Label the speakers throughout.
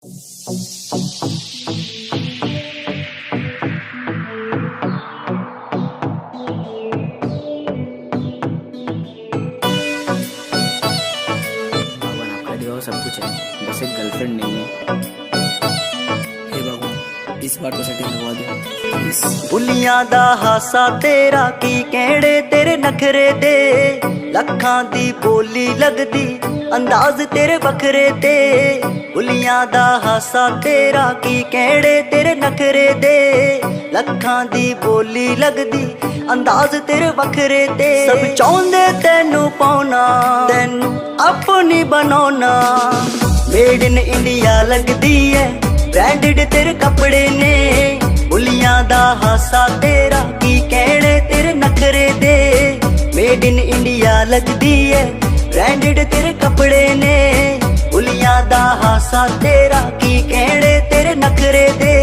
Speaker 1: भगवान आपका दिया हुआ सब कुछ है, बस एक गर्लफ्रेंड नहीं है। हे भगवान, इस बार तो सेटिंग लगवा दो प्लीज।
Speaker 2: बुलियां दा हासा तेरा की कहड़े तेरे नखरे दे, लखां दी बोली लगदी अंदाज तेरे बखरे ते। बुलियां दा हासा तेरा की कहड़े तेरे नखरे दे, लखां दी बोली लगदी अंदाज तेरे बखरे ते। सब चाहुंदे तेनू पाउना, तेनू अपनी बनाउना। मेड इन इंडिया लगदी है, ब्रांडेड तेरे कपड़े ने। बुलियां दा हासा तेरा की कहड़े तेरे नखरे दे, मेड इन इंडिया लगदी है, ब्रांडेड तेरे कपड़े ने। बुलियां दा हासा तेरा की कहड़े तेरे नखरे दे।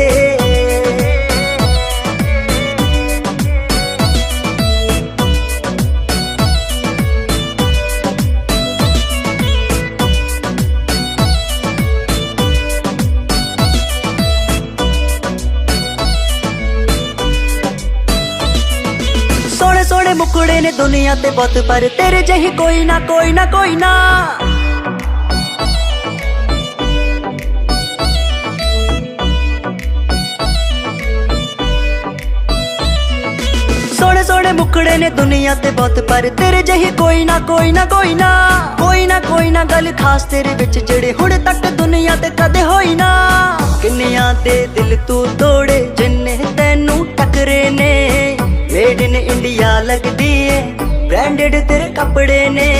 Speaker 2: सोने सोने मुकुड़े ने दुनिया ते बहुत, पर तेरे जही कोई ना कोई ना कोई ना। सोने सोने मुखड़े ने दुनिया ते बहुत, पर तेरे जही कोई ना कोई ना कोई ना। कोई ना कोई ना गल खास तेरे विच जेड़े हुण तक दुनिया ते कदे होई ना। किन्नियां दे दिल तू तोड़े जिन्ने तैनू टकरे ने। मेड इन इंडिया लगदी है, ब्रांडेड तेरे कपड़े ने।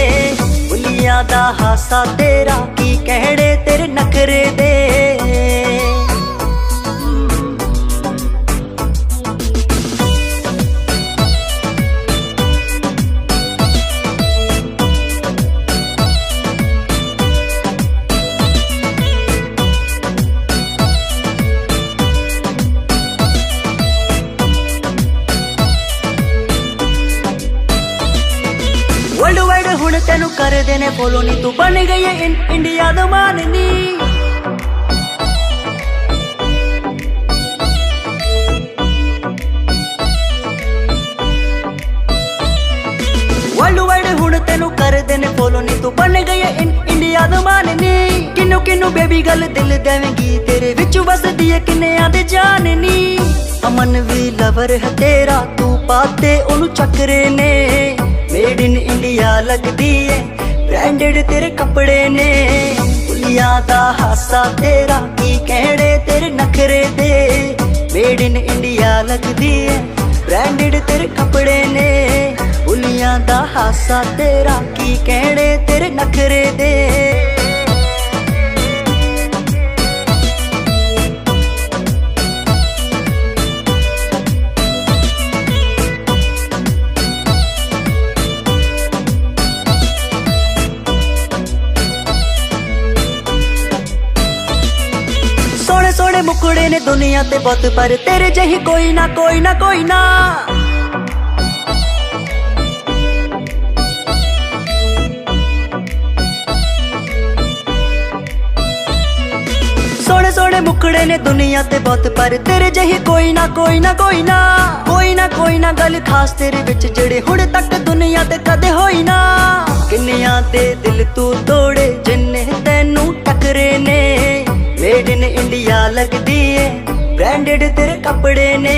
Speaker 2: बुलियां दा हासा तेरा की कहड़े तेरे नखरे दे। वर्ल्ड वाइड हुण तेनू कर देने फॉलो नी, तू बन गई है इंडिया दा माननी। वर्ल्ड वाइड हुण तेनू कर देने फॉलो नी, तू बन गई है इंडिया दा माननी। किन्नू किन्नू बेबी गल दिल देवेंगी, तेरे विच वसदी है किन्नियां दे जाननी। अमन भी लवर है तेरा, तू पाते ओनू चक्रे ने। मेड इन इंडिया लगदी है, ब्रांडेड तेरे कपड़े ने। बुलियां दा हासा तेरा की कहड़े तेरे नखरे दे। मेड इन इंडिया लगदी है, ब्रांडेड तेरे कपड़े ने। बुलियां दा हासा तेरा की कहड़े तेरे नखरे दे। सोने मुकुड़े ने दुनिया ते बहुत, पर तेरे जही कोई ना कोई ना कोई ना। सोने सोने मुकुड़े ने दुनिया ते बहुत, पर तेरे जही कोई ना कोई ना कोई ना। कोई ना कोई ना गल खास तेरे विच जेड़े हुण तक दुनिया ते कदे होई ना। किन्नियां दे दिल तू तोड़े जिन्ने तैनू टकरे ने। मेड इन इंडिया लगदी है, ब्रांडेड तेरे कपड़े ने।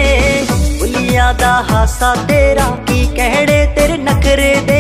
Speaker 2: बुलियां दा हासा तेरा की कहड़े तेरे नखरे दे।